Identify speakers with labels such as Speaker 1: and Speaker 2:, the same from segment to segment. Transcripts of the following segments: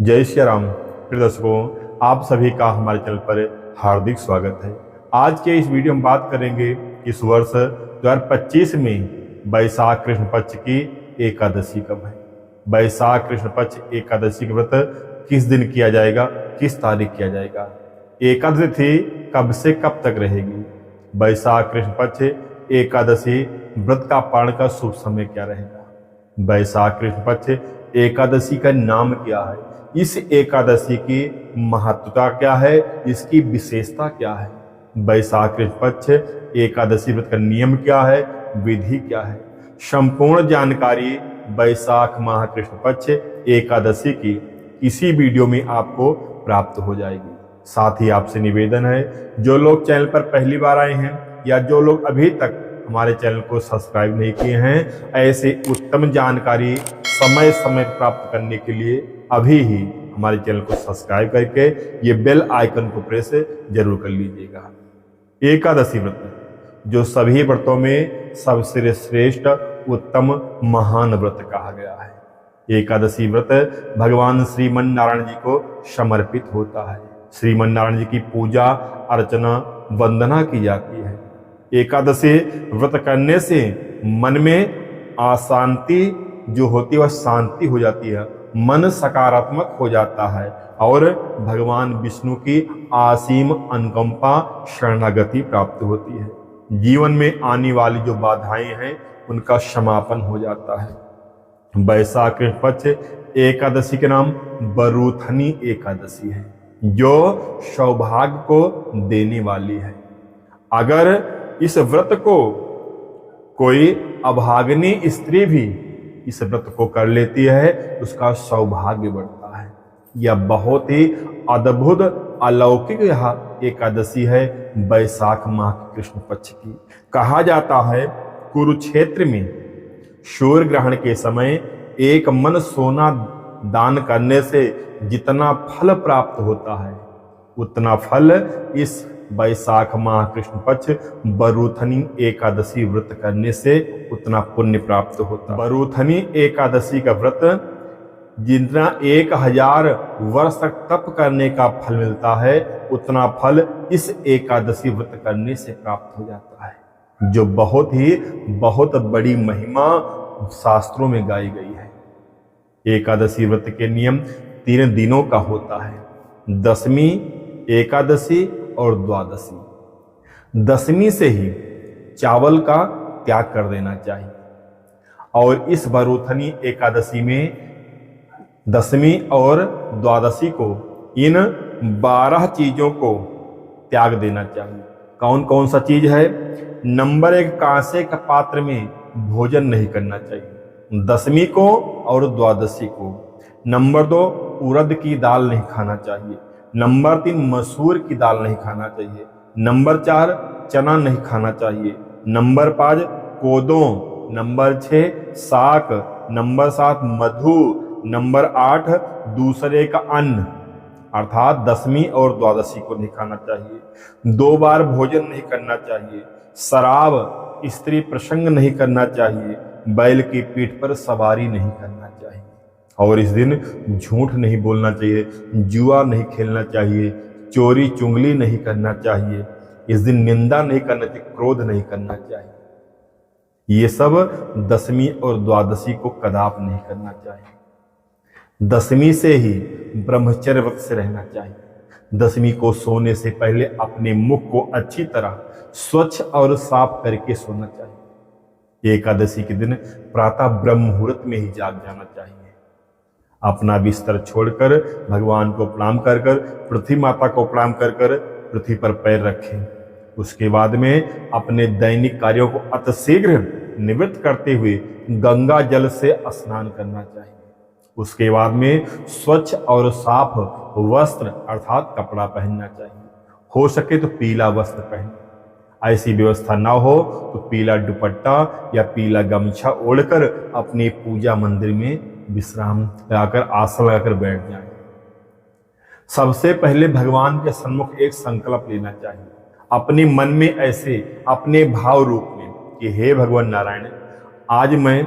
Speaker 1: जय श्री राम। प्रिय दर्शकों, आप सभी का हमारे चैनल पर हार्दिक स्वागत है। आज के इस वीडियो में बात करेंगे इस वर्ष 2025 में वैशाख कृष्ण पक्ष की एकादशी कब है। वैशाख कृष्ण पक्ष एकादशी का व्रत किस दिन किया जाएगा, किस तारीख किया जाएगा, एकादशी तिथि कब से कब तक रहेगी, वैशाख कृष्ण पक्ष एकादशी व्रत का पारण का शुभ समय क्या रहेगा, वैशाख कृष्ण पक्ष एकादशी का नाम क्या है, इस एकादशी की महत्वता क्या है, इसकी विशेषता क्या है, वैशाख कृष्ण पक्ष एकादशी व्रत का नियम क्या है, विधि क्या है, संपूर्ण जानकारी वैशाख माह कृष्ण पक्ष एकादशी की इसी वीडियो में आपको प्राप्त हो जाएगी। साथ ही आपसे निवेदन है, जो लोग चैनल पर पहली बार आए हैं या जो लोग अभी तक हमारे चैनल को सब्सक्राइब नहीं किए हैं, ऐसे उत्तम जानकारी समय समय प्राप्त करने के लिए अभी ही हमारे चैनल को सब्सक्राइब करके ये बेल आइकन को प्रेस जरूर कर लीजिएगा। एकादशी व्रत जो सभी व्रतों में सबसे श्रेष्ठ उत्तम महान व्रत कहा गया है। एकादशी व्रत भगवान श्रीमन नारायण जी को समर्पित होता है। श्रीमन नारायण जी की पूजा अर्चना वंदना की जाती है। एकादशी व्रत करने से मन में अशांति जो होती है वह शांति हो जाती है, मन सकारात्मक हो जाता है और भगवान विष्णु की असीम अनुकंपा शरणागति प्राप्त होती है। जीवन में आने वाली जो बाधाएं हैं उनका समापन हो जाता है। वैशाख कृष्ण पक्ष एकादशी के नाम बरूथनी एकादशी है, जो सौभाग्य को देने वाली है। अगर इस व्रत को कोई अभागिनी स्त्री भी इस व्रत को कर लेती है, उसका सौभाग्य बढ़ता है। यह बहुत ही अद्भुत अलौकिक यह एकादशी है वैशाख माह के कृष्ण पक्ष की। कहा जाता है, कुरुक्षेत्र में सूर्य ग्रहण के समय एक मन सोना दान करने से जितना फल प्राप्त होता है, उतना फल इस वैशाख माह कृष्ण पक्ष बरूथनी एकादशी व्रत करने से उतना पुण्य प्राप्त होता है। बरूथनी एकादशी का व्रत जितना 1000 वर्ष तक तप करने का फल मिलता है, उतना फल इस एकादशी व्रत करने से प्राप्त हो जाता है, जो बहुत बड़ी महिमा शास्त्रों में गाई गई है। एकादशी व्रत के नियम 3 दिनों का होता है, दशमी, एकादशी और द्वादशी। दशमी से ही चावल का त्याग कर देना चाहिए और इस बरूथनी एकादशी में दशमी और द्वादशी को इन 12 चीजों को त्याग देना चाहिए। कौन कौन सा चीज है? नंबर 1, कांसे का पात्र में भोजन नहीं करना चाहिए दशमी को और द्वादशी को। नंबर 2, उड़द की दाल नहीं खाना चाहिए। नंबर 3, मसूर की दाल नहीं खाना चाहिए। नंबर 4, चना नहीं खाना चाहिए। नंबर 5, कोदो। नंबर 6, साग। नंबर 7, मधु। नंबर 8, दूसरे का अन्न, अर्थात दशमी और द्वादशी को नहीं खाना चाहिए। 2 बार भोजन नहीं करना चाहिए। शराब, स्त्री प्रसंग नहीं करना चाहिए। बैल की पीठ पर सवारी नहीं करना चाहिए और इस दिन झूठ नहीं बोलना चाहिए, जुआ नहीं खेलना चाहिए, चोरी चुंगली नहीं करना चाहिए। इस दिन निंदा नहीं करना चाहिए, क्रोध नहीं करना चाहिए। ये सब दशमी और द्वादशी को कदाप नहीं करना चाहिए। दशमी से ही ब्रह्मचर्य व्रत से रहना चाहिए। दशमी को सोने से पहले अपने मुख को अच्छी तरह स्वच्छ और साफ करके सोना चाहिए। एकादशी के दिन प्रातः ब्रह्म मुहूर्त में ही जाग जाना चाहिए। अपना बिस्तर छोड़कर भगवान को प्रणाम कर कर, पृथ्वी माता को प्रणाम कर कर पृथ्वी पर पैर रखें। उसके बाद में अपने दैनिक कार्यों को अतिशीघ्र निवृत्त करते हुए गंगा जल से स्नान करना चाहिए। उसके बाद में स्वच्छ और साफ वस्त्र अर्थात कपड़ा पहनना चाहिए। हो सके तो पीला वस्त्र पहने। ऐसी व्यवस्था ना हो तो पीला दुपट्टा या पीला गमछा ओढ़कर अपने पूजा मंदिर में विश्राम लगाकर आसन लगाकर बैठ जाएं। सबसे पहले भगवान के सम्मुख एक संकल्प लेना चाहिए, अपने मन में ऐसे अपने भाव रूप में कि हे भगवान नारायण, आज मैं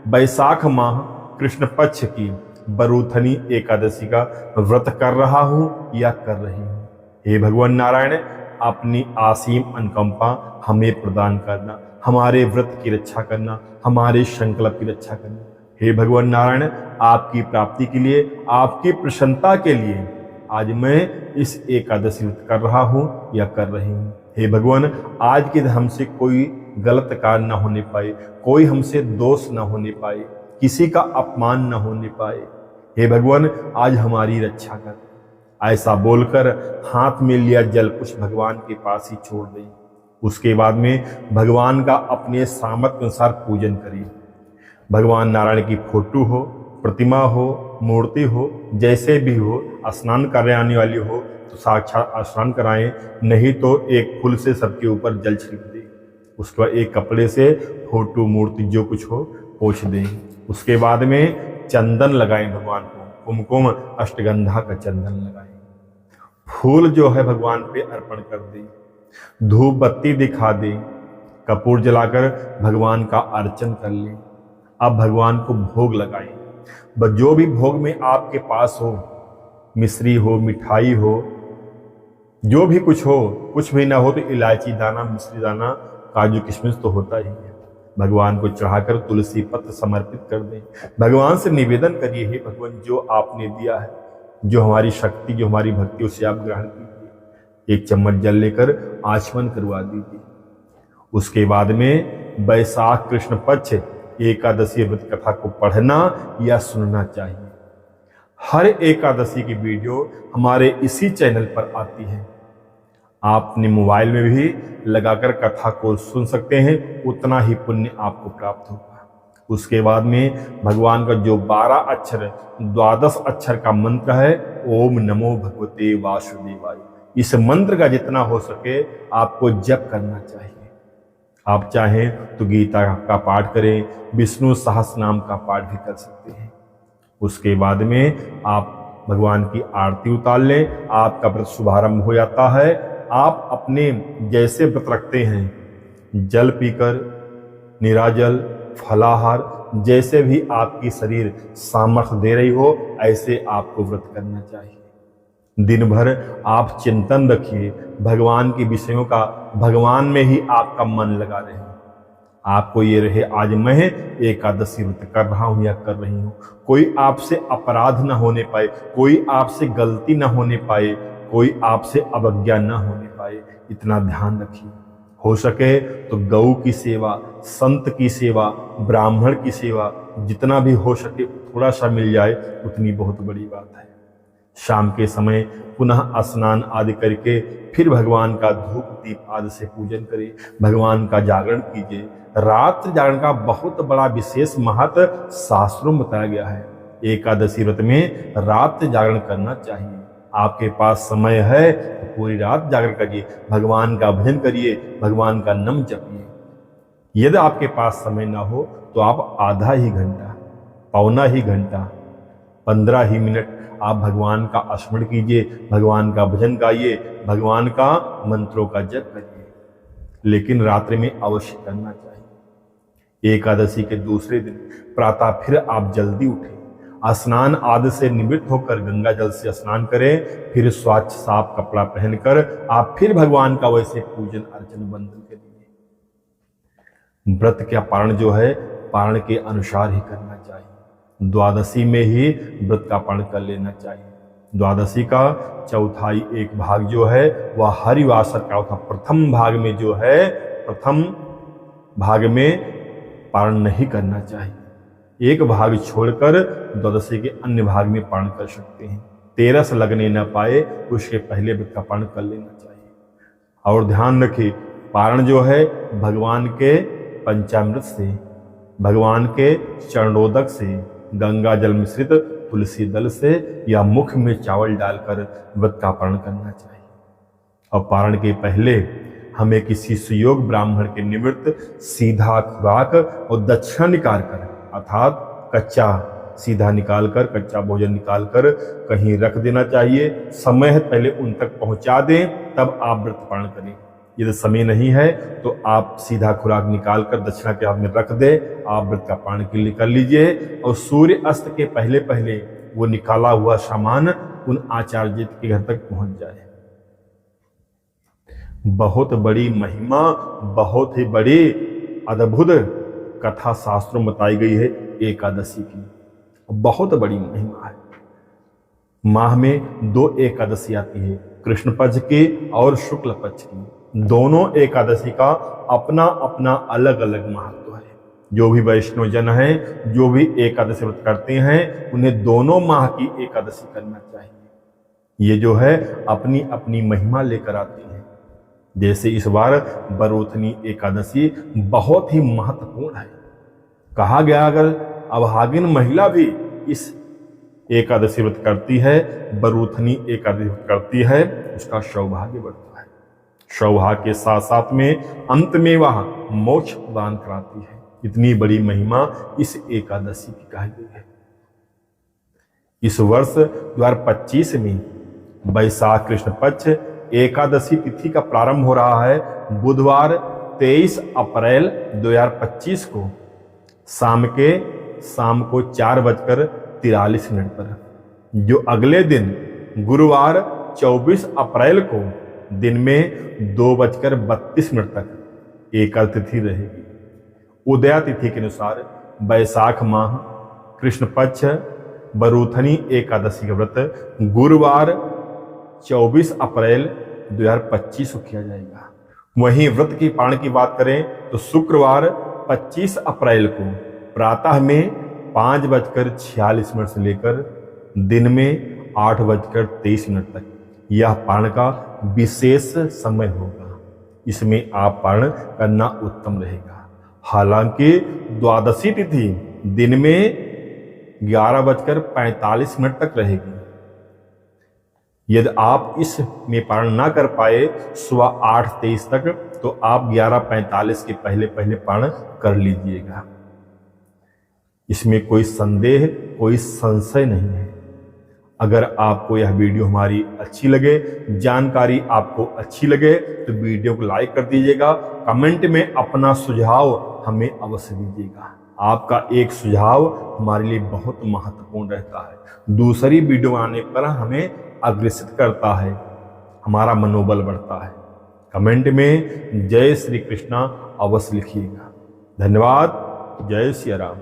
Speaker 1: वैशाख माह कृष्ण पक्ष की बरूथनी एकादशी का व्रत कर रहा हूँ या कर रही हूँ। हे भगवान नारायण, अपनी असीम अनुकंपा हमें प्रदान करना, हमारे व्रत की रक्षा करना, हमारे संकल्प की रक्षा करना। हे भगवान नारायण, आपकी प्राप्ति के लिए, आपकी प्रसन्नता के लिए आज मैं इस एकादशी व्रत कर रहा हूँ या कर रही हूँ। हे भगवान, आज के दिन हमसे कोई गलत कार्य न होने पाए, कोई हमसे दोष न होने पाए, किसी का अपमान न होने पाए। हे भगवान, आज हमारी रक्षा कर। ऐसा बोलकर हाथ में लिया जल कुछ भगवान के पास ही छोड़ दें। उसके बाद में भगवान का अपने सामर्थ्य अनुसार पूजन करिए। भगवान नारायण की फोटो हो, प्रतिमा हो, मूर्ति हो, जैसे भी हो, स्नान करने आने वाली हो तो साक्षात स्नान कराएं, नहीं तो एक फूल से सबके ऊपर जल छिड़क दें। उसके बाद एक कपड़े से फोटो, मूर्ति जो कुछ हो पोंछ दें। उसके बाद में चंदन लगाएं भगवान को, कुमकुम अष्टगंधा का चंदन लगाएं। फूल जो है भगवान पे अर्पण कर दें, धूप बत्ती दिखा दें, कपूर जलाकर भगवान का अर्चन कर लें। अब भगवान को भोग लगाएं। जो भी भोग में आपके पास हो, मिश्री हो, मिठाई हो, जो भी कुछ हो, कुछ भी ना हो तो इलायची दाना, मिश्री दाना, काजू किशमिश तो होता ही है। भगवान को चढ़ाकर तुलसी पत्र समर्पित कर दें। भगवान से निवेदन करिए, हे भगवान, जो आपने दिया है, जो हमारी शक्ति, जो हमारी भक्ति, उसे आप ग्रहण कीजिए। एक चम्मच जल लेकर आचमन करवा दीजिए। उसके बाद में वैशाख कृष्ण पक्ष एकादशी व्रत कथा को पढ़ना या सुनना चाहिए। हर एकादशी की वीडियो हमारे इसी चैनल पर आती है। आप अपने मोबाइल में भी लगाकर कथा को सुन सकते हैं, उतना ही पुण्य आपको प्राप्त होगा। उसके बाद में भगवान का जो 12 अक्षर, 12 अक्षर का मंत्र है, ओम नमो भगवते वासुदेवाय, इस मंत्र का जितना हो सके आपको जप करना चाहिए। आप चाहें तो गीता का पाठ करें, विष्णु सहस्त्र नाम का पाठ भी कर सकते हैं। उसके बाद में आप भगवान की आरती उतार लें, आपका व्रत शुभारंभ हो जाता है। आप अपने जैसे व्रत रखते हैं, जल पीकर, निराजल, फलाहार, जैसे भी आपकी शरीर सामर्थ्य दे रही हो, ऐसे आपको व्रत करना चाहिए। दिन भर आप चिंतन रखिए भगवान के विषयों का, भगवान में ही आपका मन लगा रहे। आपको ये रहे, आज मैं एकादशी व्रत कर रहा हूं या कर रही हूं, कोई आपसे अपराध ना होने पाए, कोई आपसे गलती ना होने पाए, कोई आपसे अवज्ञा ना होने पाए, इतना ध्यान रखिए। हो सके तो गौ की सेवा, संत की सेवा, ब्राह्मण की सेवा, जितना भी हो सके थोड़ा सा मिल जाए उतनी बहुत बड़ी बात है। शाम के समय पुनः स्नान आदि करके फिर भगवान का धूप दीप आदि से पूजन करें, भगवान का जागरण कीजिए। रात्रि जागरण का बहुत बड़ा विशेष महत्व शास्त्रों में बताया गया है। एकादशी व्रत में रात्रि जागरण करना चाहिए। आपके पास समय है तो पूरी रात जागरण करिए, भगवान का भजन करिए, भगवान का नाम जपिए। यदि आपके पास समय ना हो तो आप आधा ही घंटा, पौना ही घंटा, 15 ही मिनट आप भगवान का स्मरण कीजिए, भगवान का भजन गाइए, भगवान का मंत्रों का जप करिए, लेकिन रात्रि में अवश्य करना चाहिए। एकादशी के दूसरे दिन प्रातः फिर आप जल्दी उठें, स्नान आदि से निवृत्त होकर गंगा जल से स्नान करें, फिर स्वच्छ साफ कपड़ा पहनकर आप फिर भगवान का वैसे पूजन अर्चन वंदन करिए। व्रत का पारण जो है पारण के अनुसार ही करना चाहिए। द्वादशी में ही व्रत का पारण कर लेना चाहिए। द्वादशी का चौथाई एक भाग जो है वह हरिवासर का होता। प्रथम भाग में जो है, प्रथम भाग में पारण नहीं करना चाहिए। एक भाग छोड़कर द्वादशी के अन्य भाग में पारण कर सकते हैं। 13 लगने न पाए उसके पहले व्रत का पारण कर लेना चाहिए। और ध्यान रखिए, पारण जो है भगवान के पंचामृत से, भगवान के चरणोदक से, गंगा जल मिश्रित तुलसी दल से या मुख में चावल डालकर व्रत का पारण करना चाहिए। और पारण के पहले हमें किसी सुयोग ब्राह्मण के निमित्त सीधा खुराक और दक्षिणा निकाल कर, अर्थात कच्चा सीधा निकालकर, कच्चा भोजन निकालकर कहीं रख देना चाहिए। समय पहले उन तक पहुंचा दें, तब आप व्रत पारण करें। यदि समय नहीं है तो आप सीधा खुराक निकालकर दक्षिणा के हाथ में रख दें, आप व्रत का पारण कर लीजिए। और सूर्य अस्त के पहले पहले वो निकाला हुआ सामान उन आचार्य जी के घर तक पहुंच जाए। बहुत बड़ी महिमा, बहुत ही बड़ी अद्भुत कथा शास्त्रों में बताई गई है एकादशी की। बहुत बड़ी महिमा है। माह में 2 एकादशी आती है, कृष्ण पक्ष की और शुक्ल पक्ष की। दोनों एकादशी का अपना अपना अलग अलग महत्व है। जो भी वैष्णव जन हैं, जो भी एकादशी व्रत करते हैं, उन्हें दोनों माह की एकादशी करना चाहिए। ये जो है अपनी अपनी महिमा लेकर आती है। जैसे इस बार बरोथनी एकादशी बहुत ही महत्वपूर्ण है। कहा गया अगर अभागिन महिला भी इस एकादशी व्रत करती है, बरोथनी एकादशी व्रत करती है, उसका सौभाग्य बढ़ता है। सौभाग्य के साथ साथ में अंत में वह मोक्ष प्रदान कराती है। इतनी बड़ी महिमा इस एकादशी की कही गई है। इस वर्ष 2025 में वैशाख कृष्ण पक्ष एकादशी तिथि का प्रारंभ हो रहा है बुधवार 23 अप्रैल 2025 को शाम को 4:43 पर, जो अगले दिन गुरुवार 24 अप्रैल को दिन में 2:32 तक एकादशी तिथि रहेगी। उदया तिथि के अनुसार वैशाख माह कृष्ण पक्ष बरोथनी एकादशी का व्रत गुरुवार 24 अप्रैल 2025 को किया जाएगा। वहीं व्रत की पारण की बात करें तो शुक्रवार 25 अप्रैल को प्रातः में 5:46 से लेकर दिन में 8:23 तक यह पारण का विशेष समय होगा। इसमें आप पारण करना उत्तम रहेगा। हालांकि द्वादशी तिथि दिन में 11:45 तक रहेगी। यदि आप इसमें पारण ना कर पाए सुबह 8:23 तक, तो आप 11:45 के पहले पारण कर लीजिएगा। इसमें कोई संदेह, कोई संशय नहीं है। अगर आपको यह वीडियो हमारी अच्छी लगे, जानकारी आपको अच्छी लगे, तो वीडियो को लाइक कर दीजिएगा। कमेंट में अपना सुझाव हमें अवश्य दीजिएगा। आपका एक सुझाव हमारे लिए बहुत महत्वपूर्ण रहता है। दूसरी वीडियो आने पर हमें अग्रसित करता है, हमारा मनोबल बढ़ता है। कमेंट में जय श्री कृष्णा अवश्य लिखिएगा। धन्यवाद। जय श्री राम।